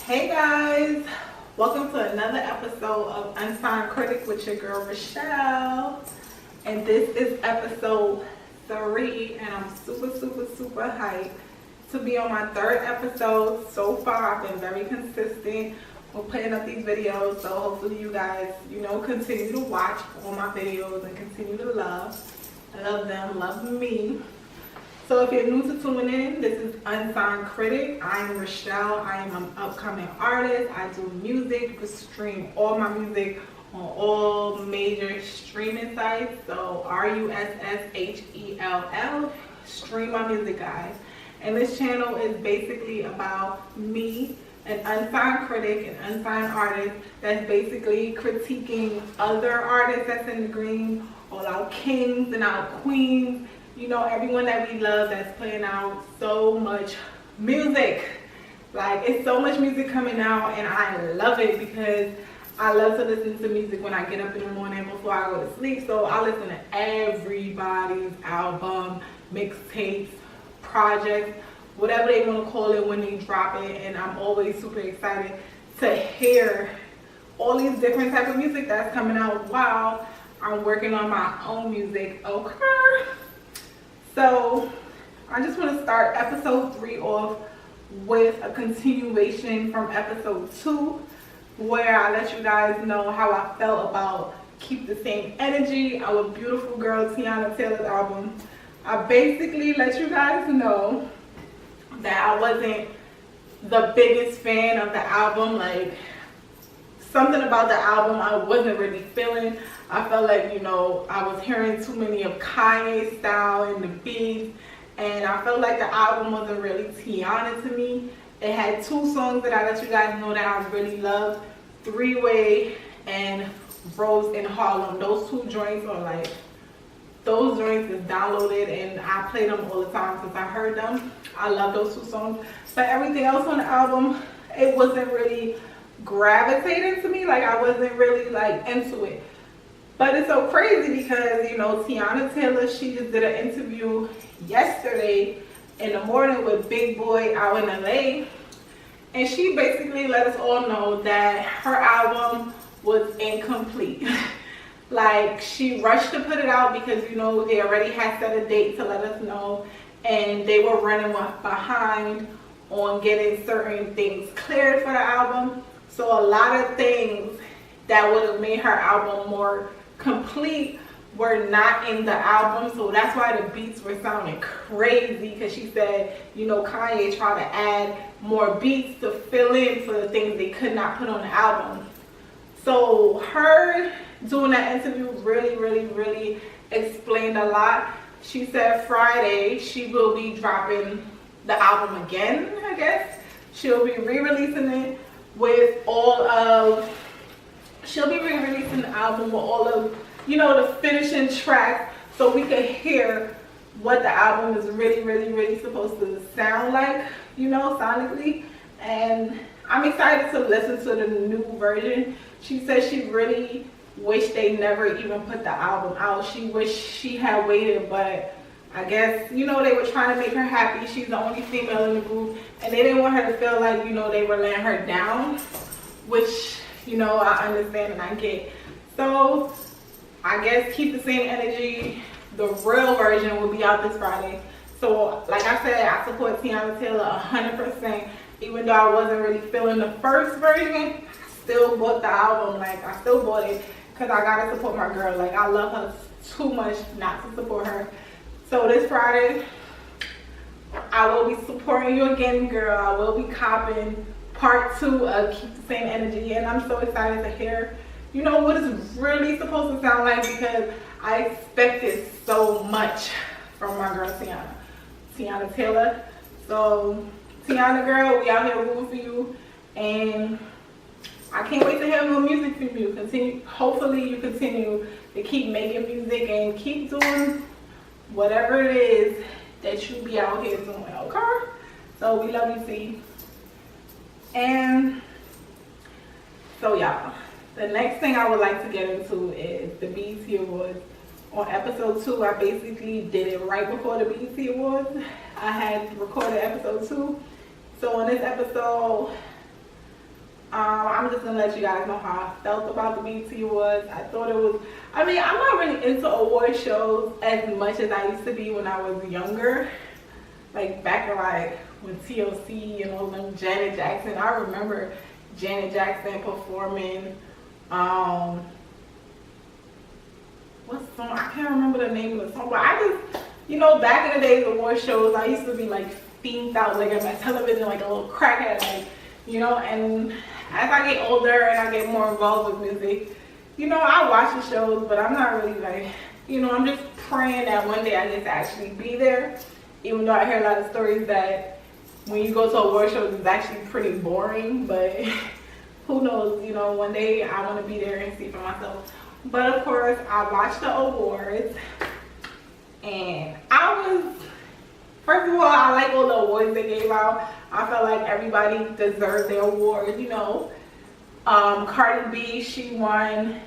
Hey guys, welcome to another episode of Unsigned Critic with your girl Russhell. And this is episode 3 and I'm super hyped to be on my 3rd episode. So far I've been very consistent with putting up these videos, so hopefully you guys, continue to watch all my videos and continue to love them, love me. So if you're new to tuning in, this is Unsigned Critic. I'm Russhell. I am an upcoming artist. I do music. You can stream all my music on all major streaming sites. So Russhell, stream my music, guys. And this channel is basically about me, an unsigned critic, an unsigned artist that's basically critiquing other artists that's in the green, all our kings and our queens. Everyone that we love that's putting out so much music. Like, it's so much music coming out and I love it because I love to listen to music when I get up in the morning before I go to sleep. So I listen to everybody's album, mixtapes, projects, whatever they want to call it when they drop it. And I'm always super excited to hear all these different types of music that's coming out while I'm working on my own music. Okay. So I just want to start episode 3 off with a continuation from episode 2, where I let you guys know how I felt about Keep the Same Energy, our beautiful girl Teyana Taylor's album. I basically let you guys know that I wasn't the biggest fan of the album. Like, something about the album I wasn't really feeling. I felt like, I was hearing too many of Kanye's style in the beats, and I felt like the album wasn't really Teyana to me. It had 2 songs that I let you guys know that I really love, Three Way and Rose in Harlem. Those 2 joints are like, those joints is downloaded and I play them all the time since I heard them. I love those 2 songs. But everything else on the album, it wasn't really gravitating to me. Like, I wasn't really like into it. But it's so crazy because, Teyana Taylor, she just did an interview yesterday in the morning with Big Boy out in LA. And she basically let us all know that her album was incomplete. Like, she rushed to put it out because, they already had set a date to let us know. And they were running behind on getting certain things cleared for the album. So a lot of things that would have made her album more complete were not in the album. So that's why the beats were sounding crazy, because she said, Kanye tried to add more beats to fill in for the things they could not put on the album. So her doing that interview really explained a lot. She said Friday she will be dropping the album again, I guess. She'll be re-releasing it with she'll be re-releasing the album with all of, the finishing tracks, so we could hear what the album is really supposed to sound like, sonically. And I'm excited to listen to the new version. She said she really wished they never even put the album out. She wished she had waited, but I guess, they were trying to make her happy. She's the only female in the group, and they didn't want her to feel like, they were letting her down, which, I understand and I get. So I guess Keep the Same Energy, the real version, will be out this Friday. So like I said, I support Teyana Taylor 100%. Even though I wasn't really feeling the first version, I still bought the album. Like, I still bought it because I gotta support my girl. Like, I love her too much not to support her. So this Friday, I will be supporting you again, girl. I will be copping part 2 of Keep the Same Energy, and I'm so excited to hear, what it's really supposed to sound like, because I expected so much from my girl Teyana Taylor. So Teyana girl, we out here rooting for you, and I can't wait to hear more music from you. Hopefully you continue to keep making music and keep doing whatever it is that you be out here doing, okay? So we love you, T. And so y'all, the next thing I would like to get into is the BET Awards. On episode 2, I basically did it right before the BET Awards. I had recorded episode 2. So on this episode, I'm just gonna let you guys know how I felt about the BET Awards. I thought it was, I mean, I'm not really into award shows as much as I used to be when I was younger. Like back in like when TLC and all them, Janet Jackson. I remember Janet Jackson performing, what song? I can't remember the name of the song, but I just, you know, back in the days of award shows, I used to be like themed out like at my television like a little crackhead, like, you know. And as I get older and I get more involved with music, you know, I watch the shows, but I'm not really like, you know, I'm just praying that one day I get to actually be there, even though I hear a lot of stories that when you go to award shows it's actually pretty boring, but who knows, you know, one day I want to be there and see for myself. But of course, I watched the awards, and first of all, I like all the awards they gave out. I felt like everybody deserved their award, you know. Cardi B, she won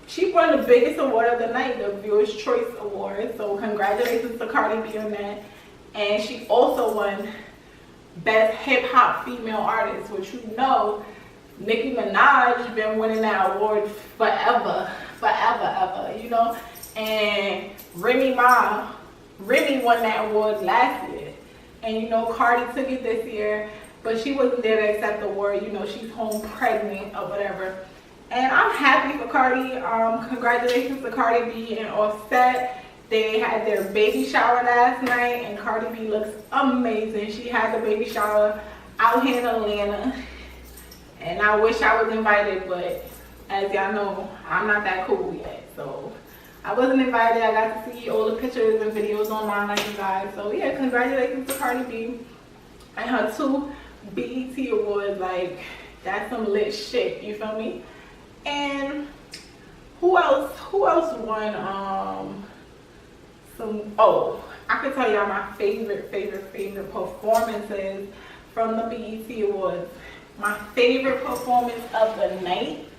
she won the biggest award of the night, the Viewer's Choice Award. So congratulations to Cardi B on that. And she also won Best Hip Hop Female Artist, which, you know, Nicki Minaj been winning that award forever, you know. And Remy won that award last year, and you know, Cardi took it this year, but she wasn't there to accept the award. You know, she's home pregnant or whatever. And I'm happy for Cardi. Congratulations to Cardi B and Offset. They had their baby shower last night, and Cardi B looks amazing. She had the baby shower out here in Atlanta. And I wish I was invited, but as y'all know, I'm not that cool yet. So I wasn't invited. I got to see all the pictures and videos online like you guys. So yeah, congratulations to Cardi B and her 2 BET Awards. Like, that's some lit shit, you feel me? And who else won I could tell y'all my favorite performances from the BET Awards. My favorite performance of the night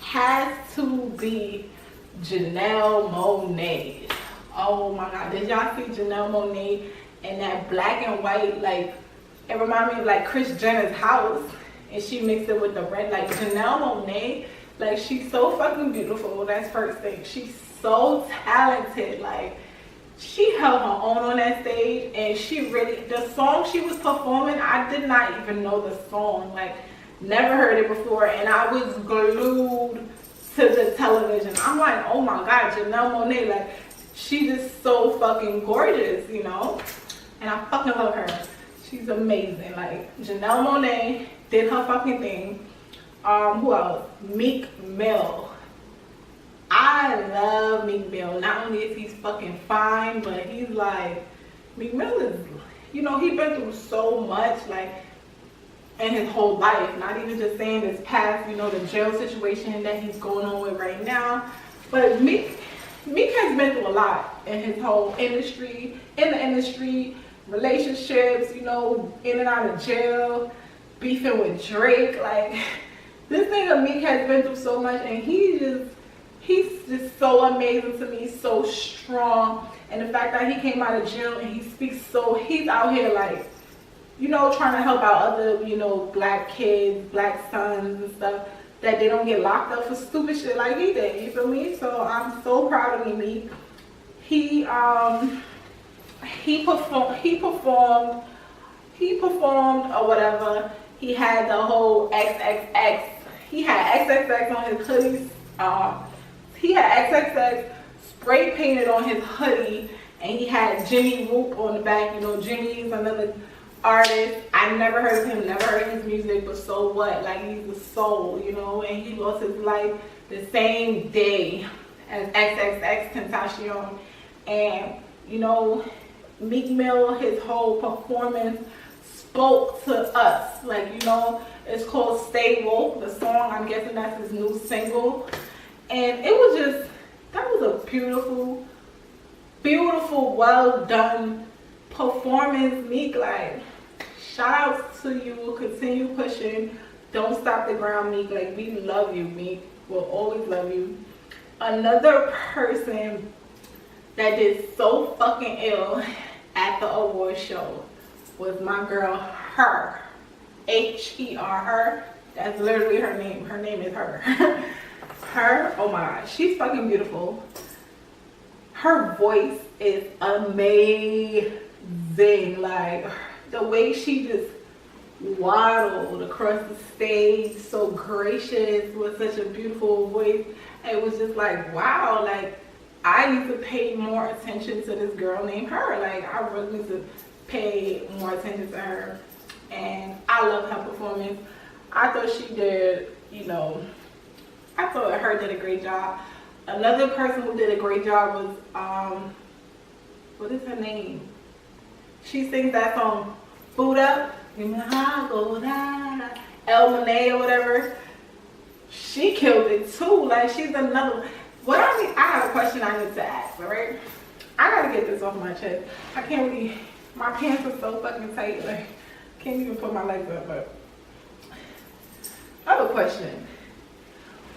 has to be Janelle Monáe. Oh my god, did y'all see Janelle Monáe in that black and white? Like, it reminded me of like Kris Jenner's house, and she mixed it with the red. Like, Janelle Monáe, like, she's so fucking beautiful. That's first thing. She's so talented. Like, she held her own on that stage, and she really, the song she was performing, I did not even know the song, like, never heard it before, and I was glued to the television. I'm like, oh my god, Janelle Monáe, like, she just so fucking gorgeous, you know, and I fucking love her. She's amazing. Like, Janelle Monáe did her fucking thing. Who else? Meek Mill. I love Meek Mill. Not only is he fucking fine, but he's like, Meek Mill is, you know, he's been through so much, like, in his whole life. Not even just saying this past, you know, the jail situation that he's going on with right now. But Meek has been through a lot in his whole industry, relationships, you know, in and out of jail, beefing with Drake. Like, this nigga Meek has been through so much, and he's just so amazing to me, so strong. And the fact that he came out of jail and he speaks so, he's out here like, you know, trying to help out other, you know, black kids, black sons and stuff, that they don't get locked up for stupid shit like he did, you feel me? So I'm so proud of Meek. He performed or whatever. He had the whole XXX. He had XXX on his hoodies. He had XXX spray painted on his hoodie, and he had Jimmy Whoop on the back. You know, Jimmy's another artist. I never heard of him, never heard his music, but so what? Like, he's the soul, you know, and he lost his life the same day as XXXTentacion. And, you know, Meek Mill, his whole performance spoke to us. Like, you know, it's called Stay Woke, the song. I'm guessing that's his new single. And it was just, that was a beautiful, beautiful, well done performance, Meek. Like, shout out to you. Continue pushing. Don't stop the ground, Meek. Like, we love you, Meek. We'll always love you. Another person that did so fucking ill at the award show was my girl, Her. Her, her. That's literally her name. Her name is her. Her, oh my god, she's fucking beautiful. Her voice is amazing. Like, the way she just waddled across the stage, so gracious, with such a beautiful voice. It was just like, wow, like, I need to pay more attention to this girl named Her. Like, I really need to pay more attention to her. And I love her performance. I thought she did, you know, I thought Her did a great job. Another person who did a great job was, what is her name? She sings that song, Boot Up, El Monet or whatever. She killed it too. Like, she's another. I have a question I need to ask, alright? I gotta get this off my chest. I can't really, my pants are so fucking tight, like, I can't even put my legs up, but I have a question.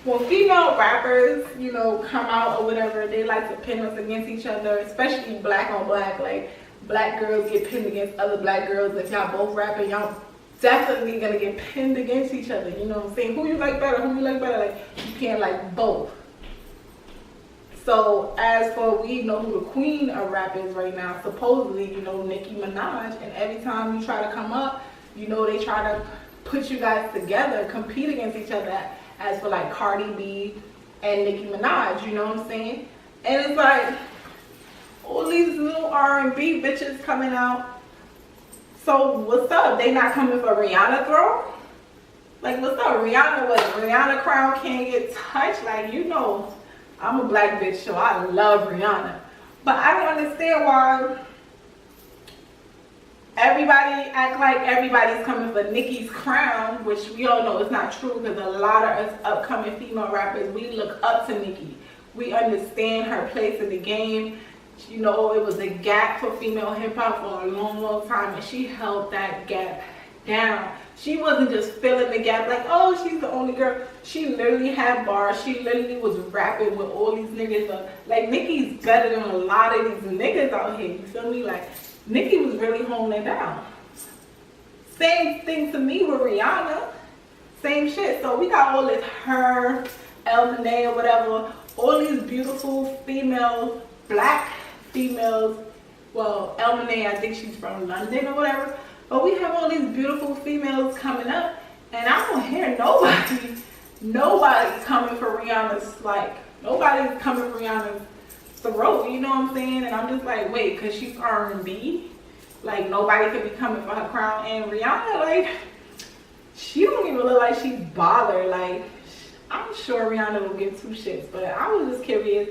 When female rappers, you know, come out or whatever, they like to pin us against each other, especially black on black. Like, black girls get pinned against other black girls. If y'all both rapping, y'all definitely gonna get pinned against each other. You know what I'm saying? Who you like better? Who you like better? Like, you can't like both. So as for, we know who the queen of rap is right now, supposedly, you know, Nicki Minaj. And every time you try to come up, you know, they try to put you guys together, compete against each other. As for like Cardi B and Nicki Minaj, you know what I'm saying? And it's like, all these little R&B bitches coming out. So what's up? They not coming for Rihanna throne? Like, what's up? Rihanna crown can't get touched? Like, you know, I'm a black bitch, so I love Rihanna. But I don't understand why everybody act like everybody's coming for Nicki's crown, which we all know is not true, because a lot of us upcoming female rappers, we look up to Nicki. We understand her place in the game. You know, it was a gap for female hip-hop for a long, long time, and she held that gap down. She wasn't just filling the gap like, oh, she's the only girl. She literally had bars. She literally was rapping with all these niggas. Like, Nicki's better than a lot of these niggas out here. You feel me? Like, Nicki was really holding it down. Same thing to me with Rihanna. Same shit. So we got all this Her, El Monet or whatever. All these beautiful females, black females. Well, El Monet, I think she's from London or whatever. But we have all these beautiful females coming up, and I don't hear nobody coming for Rihanna's, like, nobody's coming for Rihanna's throat, you know what I'm saying? And I'm just like, wait, because she's R&B, like, nobody could be coming for her crown. And Rihanna, like, she don't even look like she's bothered. Like, I'm sure Rihanna will give two shits, but I was just curious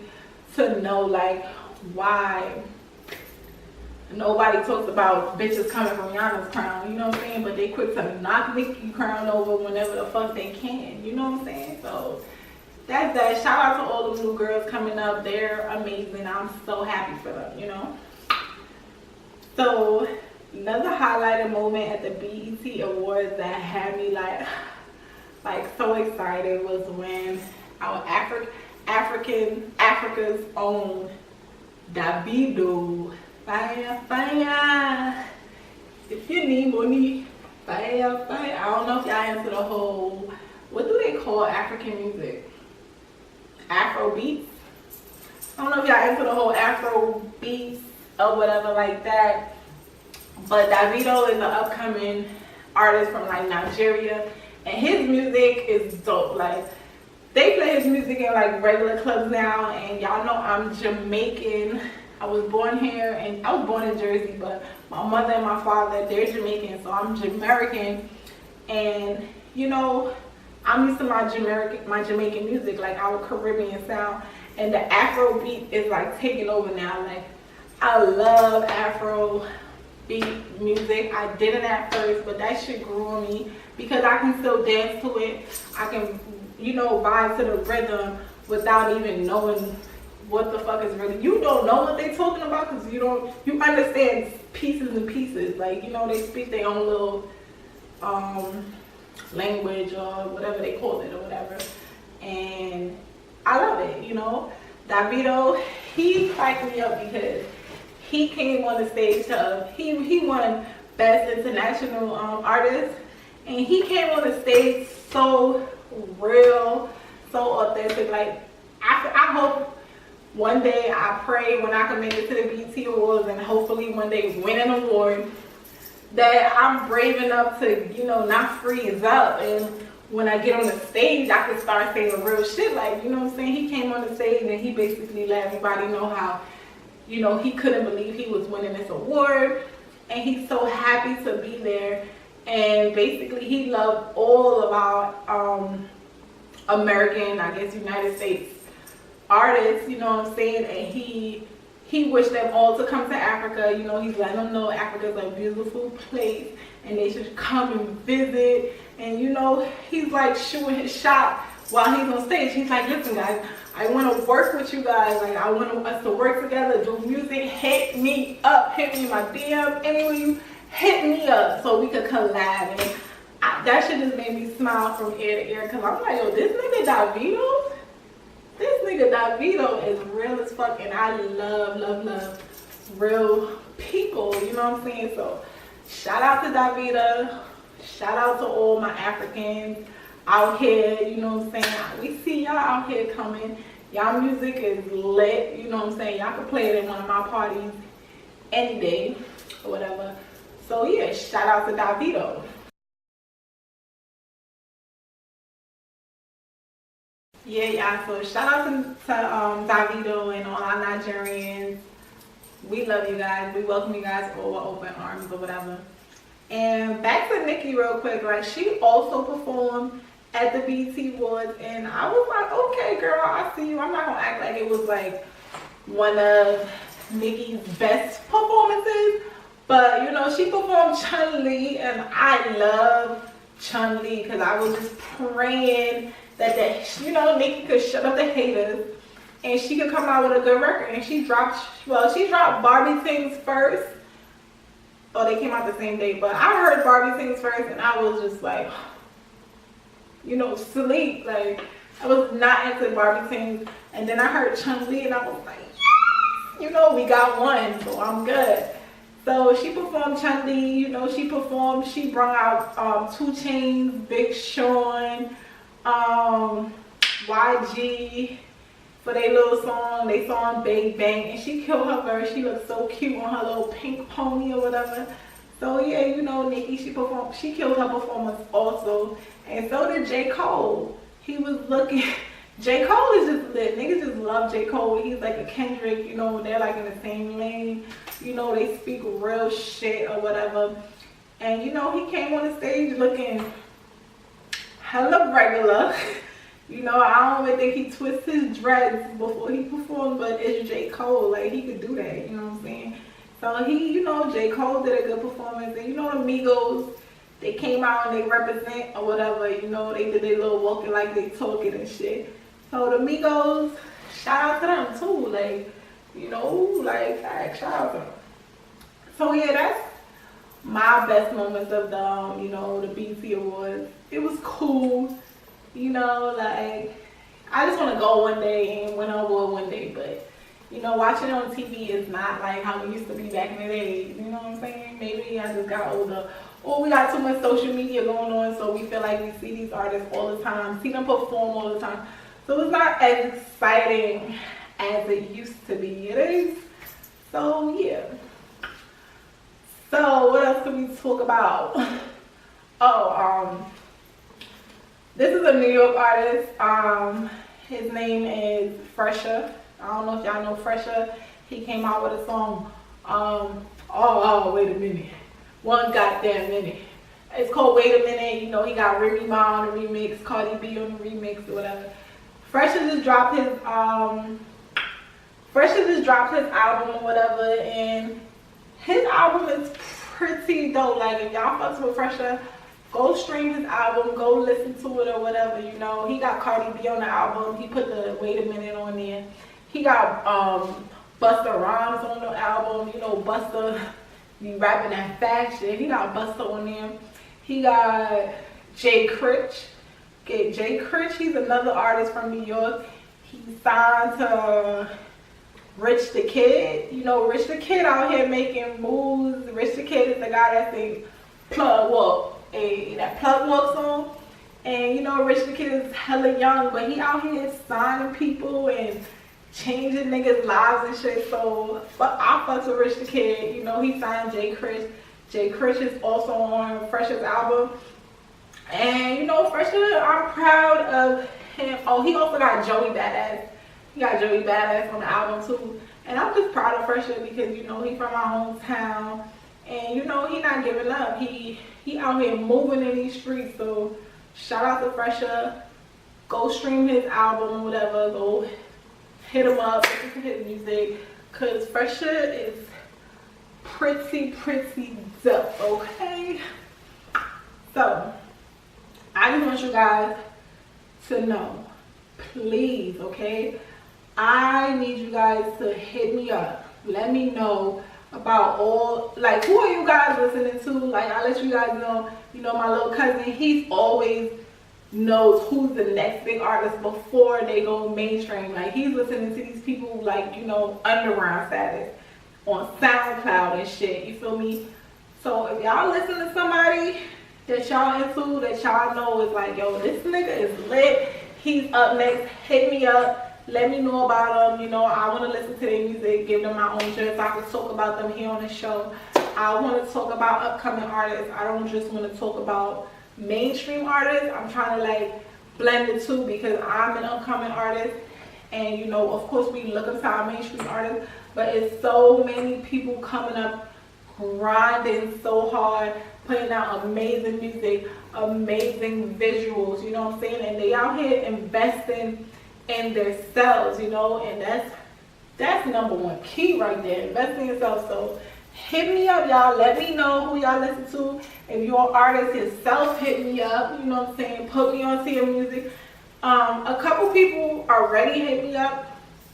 to know, like, why nobody talks about bitches coming from Rihanna's crown, you know what I'm saying? But they quick to knock Nicki's crown over whenever the fuck they can, you know what I'm saying? So that's that. Shout out to all the new girls coming up. They're amazing. I'm so happy for them, you know? So another highlighted moment at the BET Awards that had me like so excited was when our Africa's own Davido, fire, if you need money, fire. I don't know if y'all into the whole, what do they call African music? Afro beats? I don't know if y'all into the whole Afro beats or whatever like that. But Davido is an upcoming artist from like Nigeria, and his music is dope. Like, they play his music in like regular clubs now, and y'all know I'm Jamaican. I was born here, and I was born in Jersey, but my mother and my father, they're Jamaican, so I'm Jamaican. And you know, I'm used to my Jamaican music, like our Caribbean sound, and the Afro beat is like taking over now. Like, I love Afro beat music. I didn't at first, but that shit grew on me because I can still dance to it. I can, you know, vibe to the rhythm without even knowing what the fuck is really, you don't know what they talking about because you understand pieces and pieces. Like, you know, they speak their own little language or whatever they call it or whatever, and I love it, you know. Davido, he cracked me up because he came on the stage to he won Best International Artist, and he came on the stage so real, so authentic. Like, I hope one day, I pray when I can make it to the BET Awards and hopefully one day win an award, that I'm brave enough to, you know, not freeze up, and when I get on the stage, I can start saying real shit. Like, you know what I'm saying? He came on the stage and he basically let everybody know how, you know, he couldn't believe he was winning this award, and he's so happy to be there. And basically, he loved all of our American, I guess, United States artists, you know what I'm saying? And he wished them all to come to Africa. You know, he's letting them know Africa's a beautiful place and they should come and visit. And you know, he's like shooting his shot while he's on stage. He's like, listen guys, I want to work with you guys. Like, I want us to work together, do music. Hit me up, hit me in my DM, anywhere you hit me up so we could collab. And that shit just made me smile from ear to ear, because I'm like, yo, this nigga Davido is real as fuck, and I love real people, you know what I'm saying? So shout out to Davido, shout out to all my Africans out here, you know what I'm saying? We see y'all out here coming. Y'all music is lit, you know what I'm saying? Y'all can play it in one of my parties any day or whatever. So yeah, shout out to Davido. Yeah, so shout out to Davido and all our Nigerians. We love you guys. We welcome you guys all with open arms or whatever. And back to Nicki real quick. Like, she also performed at the BET Awards, and I was like, okay girl, I see you. I'm not gonna act like it was like one of Nicki's best performances, but you know, she performed Chun-Li, and I love Chun-Li because I was just praying that you know, Nicki could shut up the haters and she could come out with a good record. And she dropped Barbie Things first. Oh, they came out the same day, but I heard Barbie Things first and I was just like, you know, sleep. Like, I was not into Barbie Things, and then I heard Chun-Li and I was like, yes! You know, we got one, so I'm good. So she performed Chun-Li, you know, she brought out 2 Chainz, Big Sean, YG for their little song. They song Big Bang, and she killed her verse. She looked so cute on her little pink pony or whatever. So yeah, you know, Nicki, she killed her performance also. And so did J. Cole. He was looking, J. Cole is just lit. Niggas just love J. Cole. He's like a Kendrick, you know, they're like in the same lane. You know, they speak real shit or whatever. And you know, he came on the stage looking hella regular. You know, I don't even think he twists his dreads before he performed, but it's J. Cole. Like, he could do that, you know what I'm saying? So you know, J. Cole did a good performance. And you know, the Migos, they came out and they represent or whatever, you know, they did their little walking like they talking and shit. So the Migos, shout out to them too, like, you know, like, shout out to them. So yeah, that's my best moments of the, you know, the BET Awards. It was cool, you know, like, I just want to go one day and win an award one day, but, you know, watching it on TV is not like how it used to be back in the day, you know what I'm saying? Maybe I just got older, or we got too much social media going on, so we feel like we see these artists all the time, see them perform all the time, so it's not as exciting as it used to be. It is. So yeah. So what else can we talk about? Oh, this is a New York artist. His name is Fresher. I don't know if y'all know Fresher. He came out with a song. Wait a minute. One goddamn minute. It's called Wait a Minute. You know, he got Remy Ma on the remix, Cardi B on the remix, or whatever. Fresher just dropped his album or whatever, and his album is pretty dope. Like, if y'all fucks with Fresher, go stream his album, go listen to it or whatever, you know. He got Cardi B on the album. He put the Wait a Minute on there. He got Busta Rhymes on the album. You know, Busta be rapping that fast shit. He got Busta on there. He got Jay Critch. Okay, Jay Critch, he's another artist from New York. He signed to Rich the Kid. You know, Rich the Kid out here making moves. Rich the Kid is the guy that sings plug, well, that Plug Walk song. And you know, Rich the Kid is hella young, but he out here signing people and changing niggas' lives and shit. So I fucks with Rich the Kid. You know, he signed Jay Krish. Jay Krish is also on Fresher's album. And you know, Fresher, I'm proud of him. Oh, he also got Joey Badass. He got Joey Badass on the album too. And I'm just proud of Fresher because, you know, he from my hometown. And, you know, he not giving up. He out here moving in these streets. So, shout out to Fresher. Go stream his album or whatever. Go hit him up. Listen to his music. Because Fresher is pretty dope, okay? So, I just want you guys to know, please, okay? I need you guys to hit me up. Let me know about all, like, who are you guys listening to? Like, I let you guys know, you know, my little cousin, he's always knows who's the next big artist before they go mainstream. Like, he's listening to these people, like, you know, underground status on SoundCloud and shit, you feel me? So if y'all listen to somebody that y'all into, that y'all know is like, yo, this nigga is lit, he's up next, hit me up. Let me know about them. You know, I want to listen to their music, give them my own judge. I can talk about them here on the show. I want to talk about upcoming artists. I don't just want to talk about mainstream artists. I'm trying to like blend the two because I'm an upcoming artist. And, you know, of course we look up to our mainstream artists, but it's so many people coming up, grinding so hard, putting out amazing music, amazing visuals, you know what I'm saying? And they out here investing in themselves, you know, and that's number one key right there, investing in yourself. So hit me up, y'all. Let me know who y'all listen to. If you're an artist yourself, hit me up, you know what I'm saying? Put me on to your music. A couple people already hit me up.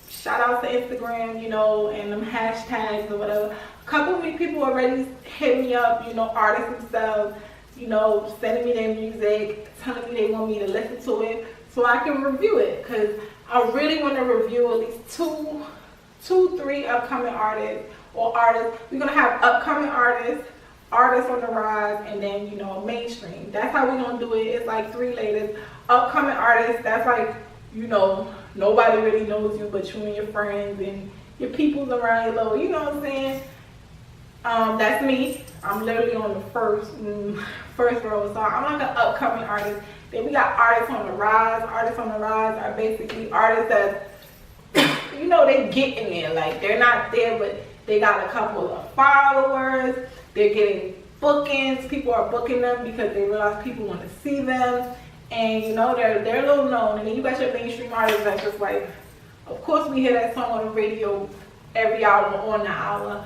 Shout out to Instagram, you know, and them hashtags or whatever. A couple of people already hit me up, you know, artists themselves, you know, sending me their music, telling me they want me to listen to it so I can review it, because I really want to review at least three upcoming artists or artists. We're going to have upcoming artists on the rise, and then, you know, mainstream. That's how we're going to do it. It's like 3 layers. Upcoming artists, that's like, you know, nobody really knows you but you and your friends and your peoples around your little, you know what I'm saying? That's me. I'm literally on the first row, so I'm like an upcoming artist. Then we got artists on the rise. Artists on the rise are basically artists that, you know, they get in there. Like, they're not there, but they got a couple of followers. They're getting bookings. People are booking them because they realize people want to see them. And, you know, they're a little known. And then you got your mainstream artists that's just like, of course we hear that song on the radio every hour on the hour.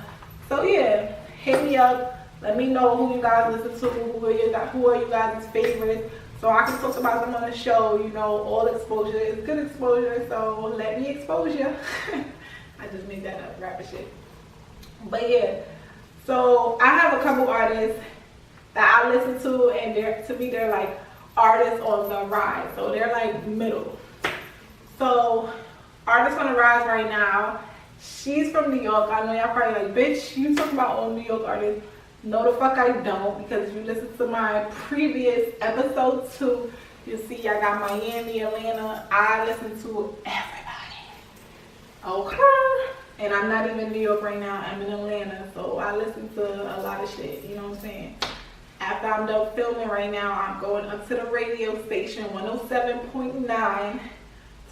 So, yeah, hit me up. Let me know who you guys listen to, who are you guys' favorites, so I can talk about them on the show. You know, all exposure is good exposure, so let me expose you. I just made that up, rapper shit. But yeah, so I have a couple artists that I listen to, and they're like artists on the rise, so they're like middle. So artists on the rise right now, she's from New York. I know y'all probably like, bitch, you talking about all New York artists. No, the fuck I don't, because if you listen to my previous episode 2, you'll see I got Miami, Atlanta. I listen to everybody. Okay. And I'm not even in New York right now. I'm in Atlanta, so I listen to a lot of shit. You know what I'm saying? After I'm done filming right now, I'm going up to the radio station 107.9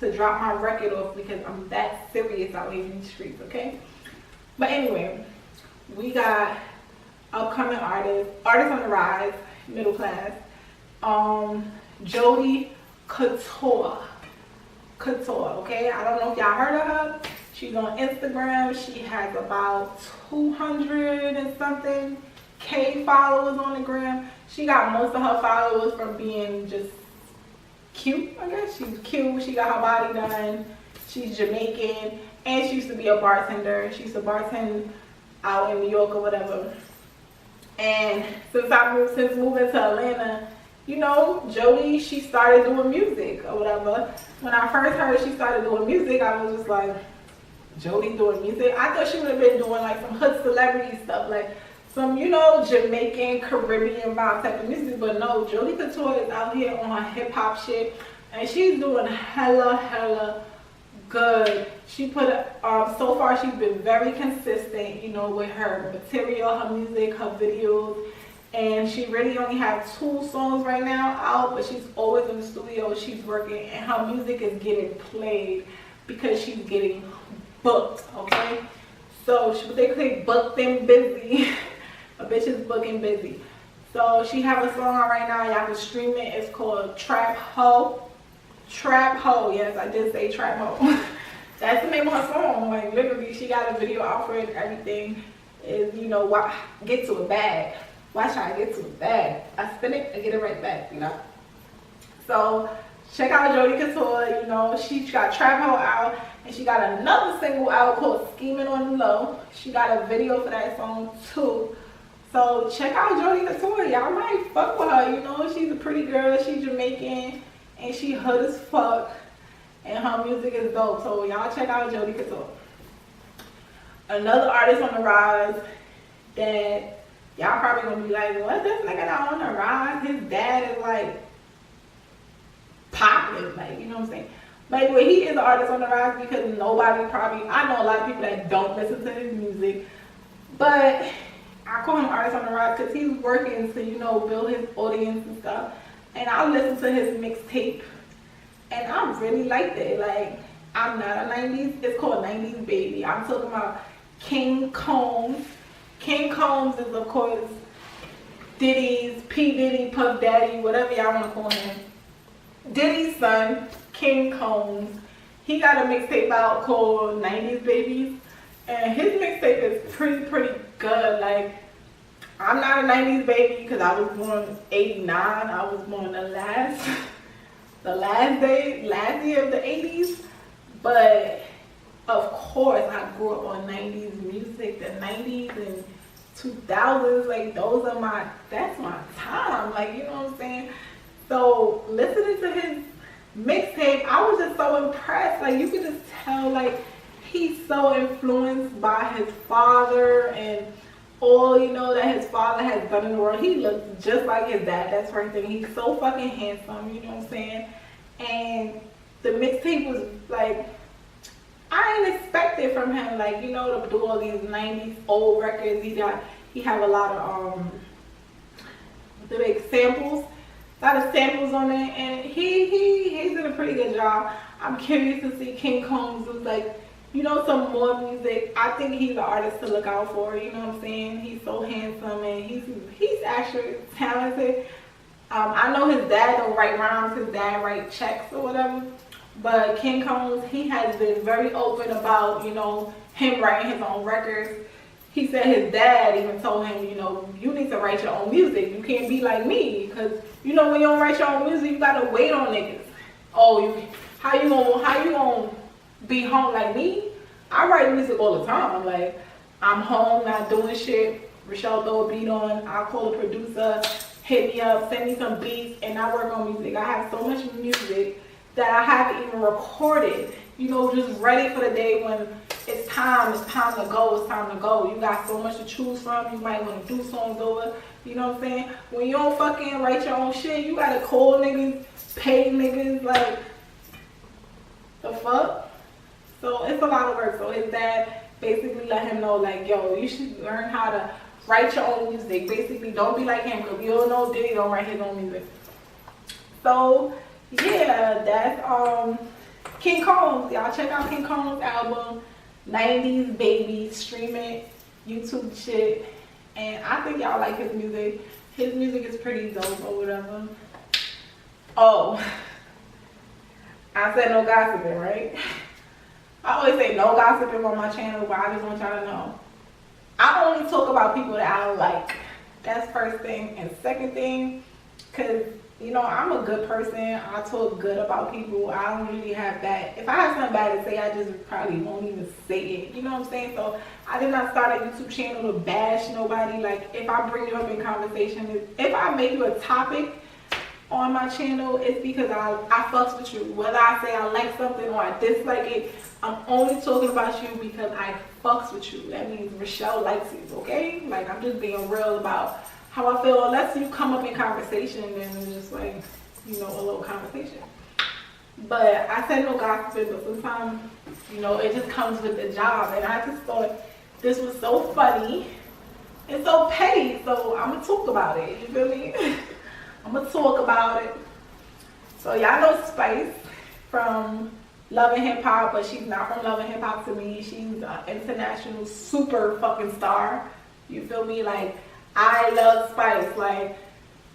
to drop my record off because I'm that serious out here in the streets, okay? But anyway, we got upcoming artists on the rise, middle class. Jody Couture, okay? I don't know if y'all heard of her. She's on Instagram. She has about 200 and something K followers on the gram. She got most of her followers from being just cute, I guess. She's cute. She got her body done. She's Jamaican, and she used to be a bartender. She used to bartend out in New York or whatever. And since moving to Atlanta, you know, Jody, she started doing music or whatever. When I first heard she started doing music, I was just like, Jody doing music? I thought she would have been doing like some hood celebrity stuff, like some, you know, Jamaican, Caribbean vibe type of music. But no, Jody Couture is out here on her hip hop shit, and she's doing hella good. She put so far she's been very consistent, you know, with her material, her music, her videos, and she really only has 2 songs right now out, but she's always in the studio, she's working, and her music is getting played because she's getting booked, okay? So they say booked and busy. A bitch is booking busy. So she have a song out right now, y'all can stream it. It's called Trap Ho. Trap Ho, yes, I did say Trap Ho. That's the name of her song. Like, literally, she got a video out for it. Everything is, you know, get to a bag. Watch how I get to a bag. I spin it, I get it right back, you know. So check out Jody Couture. You know, she got Trap Ho out, and she got another single out called Scheming on the Low. She got a video for that song too. So check out Jody Couture. Y'all might fuck with her. You know, she's a pretty girl. She's Jamaican, and she hood as fuck. And her music is dope. So y'all check out Jody Couture. Another artist on the rise that y'all probably gonna be like, what, this nigga not on the rise? His dad is like popping, like, you know what I'm saying? But anyway, he is an artist on the rise because nobody probably, I know a lot of people that don't listen to his music, but I call him artist on the rise because he's working to, you know, build his audience and stuff. And I listen to his mixtape, and I really liked it. Like, I'm not a 90s, it's called 90s Baby. I'm talking about King Combs. King Combs is, of course, Diddy's, P. Diddy, Puff Daddy, whatever y'all want to call him. Diddy's son, King Combs. He got a mixtape out called 90s Babies. And his mixtape is pretty good. Like, I'm not a 90s baby because I was born 89. I was born the last year of the 80s. But of course I grew up on 90s music, the 90s and 2000s, like that's my time, like, you know what I'm saying? So listening to his mixtape, I was just so impressed. Like, you could just tell, like, he's so influenced by his father and all, you know, that his father has done in the world. He looks just like his dad. That's right thing. He's so fucking handsome, you know what I'm saying? And the mixtape was like, I didn't expect it from him, like, you know, to do all these 90s old records. He have a lot of the big samples, a lot of samples on it, and he's did a pretty good job. I'm curious to see King Combs do, like, you know, some more music. I think he's an artist to look out for, you know what I'm saying? He's so handsome, and he's actually talented. I know his dad don't write rhymes, his dad write checks or whatever. But King Combs, he has been very open about, you know, him writing his own records. He said his dad even told him, you know, you need to write your own music. You can't be like me, because, you know, when you don't write your own music, you gotta wait on niggas. Oh, how you gonna be home like me? I write music all the time. Like, I'm home, not doing shit. Russhell throw a beat on. I'll call a producer, hit me up, send me some beats, and I work on music. I have so much music that I haven't even recorded, you know, just ready for the day when it's time to go. You got so much to choose from. You might want to do songs over, you know what I'm saying? When you don't fucking write your own shit, you gotta call niggas, pay niggas, like, the fuck? So it's a lot of work. So his dad basically let him know, like, yo, you should learn how to write your own music. Basically, don't be like him, because we all know Diddy don't write his own music. So yeah, that's King Combs. Y'all check out King Combs' album, 90s Baby. Stream it, YouTube shit. And I think y'all like his music. His music is pretty dope or whatever. Oh, I said no gossiping, right? I always say no gossiping on my channel, but I just want y'all to know, I only talk about people that I like. That's first thing. And second thing, because, you know, I'm a good person. I talk good about people. I don't really have bad. If I have something bad to say, I just probably won't even say it. You know what I'm saying? So I did not start a YouTube channel to bash nobody. Like, if I bring you up in conversation, if I make you a topic on my channel, it's because I fucks with you. Whether I say I like something or I dislike it, I'm only talking about you because I fucks with you. That means Russhell likes you, okay? Like, I'm just being real about how I feel. Unless you come up in conversation, then it's just like, you know, a little conversation. But I said no gossiping, but sometimes, you know, it just comes with the job. And I just thought this was so funny and so petty. So I'm gonna talk about it. You feel me? I'm gonna talk about it. So y'all know Spice from Love and Hip Hop, but she's not from Love and Hip Hop to me. She's an international super fucking star. You feel me? Like, I love Spice. Like,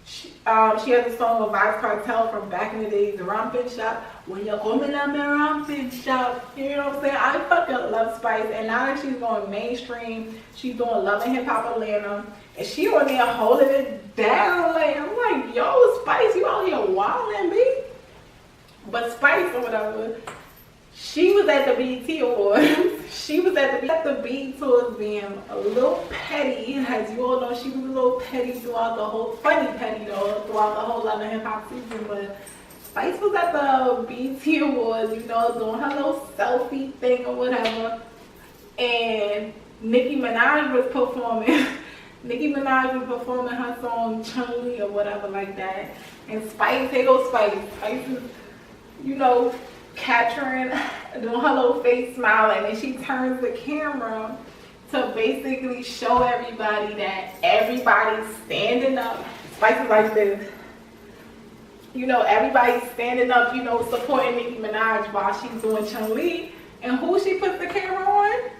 she has a song with Vybz Kartel from back in the days, Rampin' Shop. When you're coming at me, Rampin' Shop. You know what I'm saying? I fucking love Spice. And now that she's going mainstream, she's doing Love and Hip Hop Atlanta. And she on there holding it down. Like, I'm like, yo, Spice, you out here wilding me? But Spice or whatever, she was at the BET Awards. She was at the BET Awards being a little petty. As you all know, she was a little petty throughout the whole, funny petty though, throughout the whole Love and Hip Hop season. But Spice was at the BET Awards, you know, doing her little selfie thing or whatever. And Nicki Minaj was performing. Nicki Minaj was performing her song Chun-Li or whatever like that. And Spice, here goes Spice. Spice is, you know, capturing, doing her little face smiling, and she turns the camera to basically show everybody that everybody's standing up. Spice is like this. You know, everybody's standing up, you know, supporting Nicki Minaj while she's doing Chun-Li. And who she puts the camera on?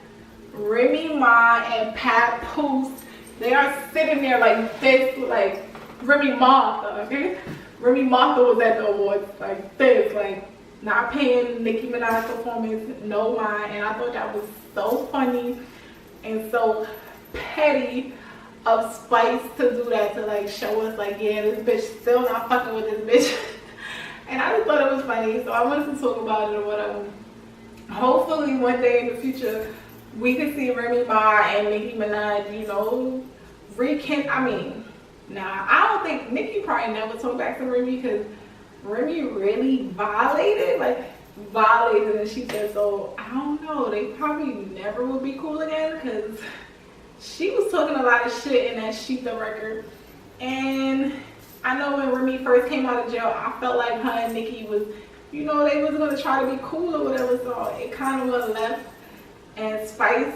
Remy Ma and Papoose. They are sitting there like this, like Remy Martha, okay? Remy Martha was at the awards like this, like not paying Nicki Minaj performance no mind. And I thought that was so funny and so petty of Spice to do that, to like show us like, yeah, this bitch still not fucking with this bitch. And I just thought it was funny, so I wanted to talk about it or whatever. Hopefully one day in the future we can see Remy Ma and Nicki Minaj, you know, I don't think Nicki probably never talked back to Remy, because Remy really violated, and she said, so I don't know, they probably never would be cool again, because she was talking a lot of shit in that Sheetha record. And I know when Remy first came out of jail, I felt like her and Nicki was, you know, they was going to try to be cool or whatever, so it kind of was left. And Spice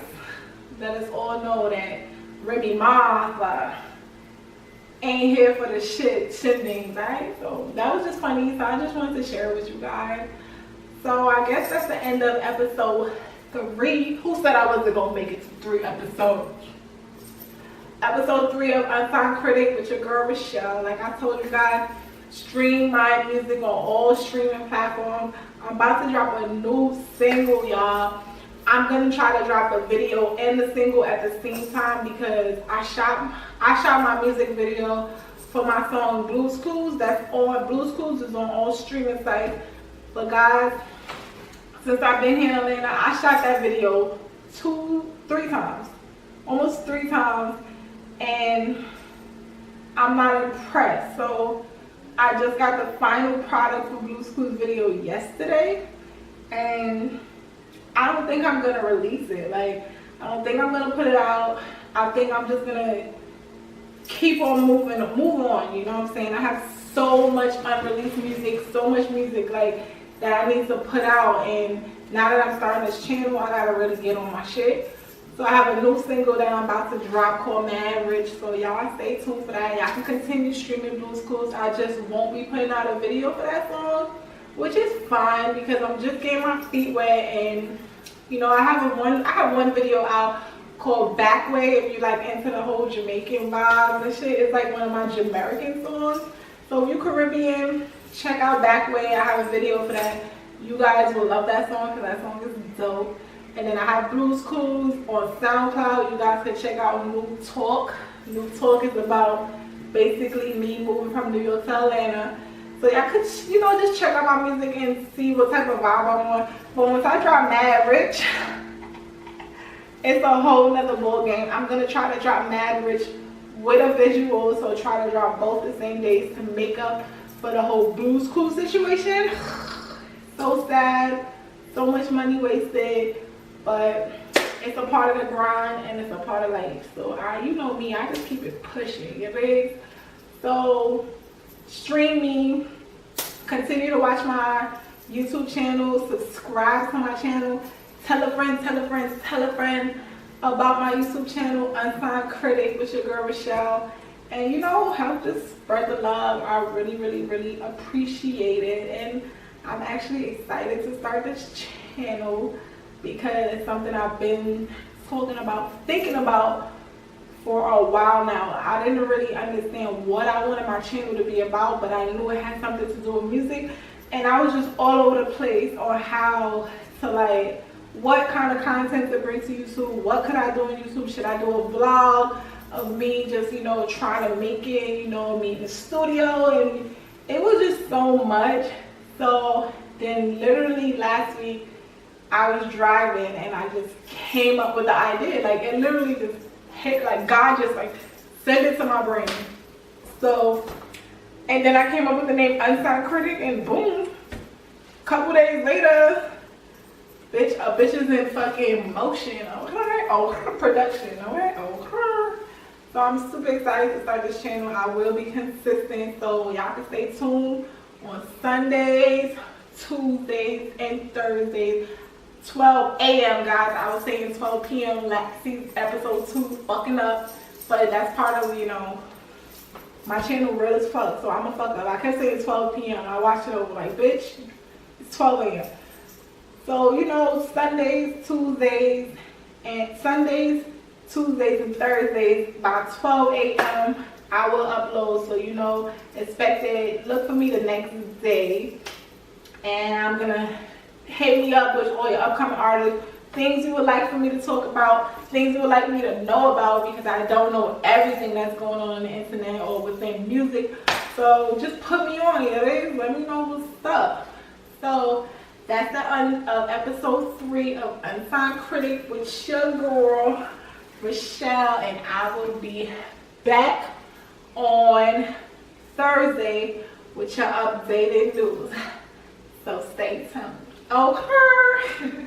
let us all know that Remy Ma ain't here for the shenanigans, right? So that was just funny, so I just wanted to share it with you guys. So I guess that's the end of episode 3. Who said I wasn't going to make it to 3 episodes? Episode 3 of Unsigned Critic with your girl Russhell. Like I told you guys, stream my music on all streaming platforms. I'm about to drop a new single, y'all. I'm gonna try to drop the video and the single at the same time, because I shot my music video for my song Blues Clues. That's on Blues Clues is on all streaming sites. But guys, since I've been here in Atlanta, I shot that video 3 times, almost 3 times, and I'm not impressed. So I just got the final product for Blues Clues video yesterday, and I don't think I'm gonna release it. Like, I don't think I'm gonna put it out. I think I'm just gonna keep on move on, you know what I'm saying? I have so much unreleased music, so much music like that I need to put out, and now that I'm starting this channel, I gotta really get on my shit. So I have a new single that I'm about to drop called Mad Rich, so y'all stay tuned for that. Y'all can continue streaming Blues Clues. I just won't be putting out a video for that song, which is fine, because I'm just getting my feet wet. And you know, I have one video out called Backway, if you like into the whole Jamaican vibes and shit. It's like one of my Jamaican songs. So if you're Caribbean, check out Backway. I have a video for that. You guys will love that song, because that song is dope. And then I have Blues Clues on SoundCloud. You guys can check out New Talk. New Talk is about basically me moving from New York to Atlanta. So y'all could, you know, just check out my music and see what type of vibe I'm on. But once I drop Mad Rich, it's a whole nother ball game. I'm gonna try to drop Mad Rich with a visual, so try to drop both the same days to make up for the whole Blues Clues situation. So sad, so much money wasted, but It's a part of the grind and it's a part of life. So you know me, I just keep it pushing, you know? So stream me, continue to watch my YouTube channel, subscribe to my channel, tell a friend, tell a friend, tell a friend about my YouTube channel, Unsigned Critic, with your girl Russhell. And you know, help just spread the love. I really, really, really appreciate it. And I'm actually excited to start this channel because it's something I've been talking about, thinking about for a while now. I didn't really understand what I wanted my channel to be about, but I knew it had something to do with music. And I was just all over the place on how to, like, what kind of content to bring to YouTube. What could I do on YouTube? Should I do a vlog of me just, you know, trying to make it, you know, me in the studio? And it was just so much. So then literally last week I was driving and I just came up with the idea. Like, it literally just hit, like God just like sent it to my brain. So, and then I came up with the name Unsigned Critic, and boom, a couple days later, bitch, a bitch is in fucking motion, okay? Oh, production, okay? Okay. So I'm super excited to start this channel. I will be consistent, so y'all can stay tuned on Sundays, Tuesdays, and Thursdays, 12 a.m. guys. I was saying 12 p.m. last season, episode 2, fucking up, but that's part of, you know, my channel real as fuck, so I'm a fuck up. I kept saying 12 p.m. I watched it over like, bitch, it's 12 a.m. So, you know, Sundays, Tuesdays, and Thursdays by 12 a.m. I will upload. So, you know, expect it. Look for me the next day. And I'm going to hit me up with all your upcoming artists. Things you would like for me to talk about. Things you would like me to know about, because I don't know everything that's going on the internet or within music. So, just put me on here. Let me know what's up. So, that's the end of episode 3 of Unsigned Critic with your girl Russhell, and I will be back on Thursday with your updated news. So stay tuned. Okay.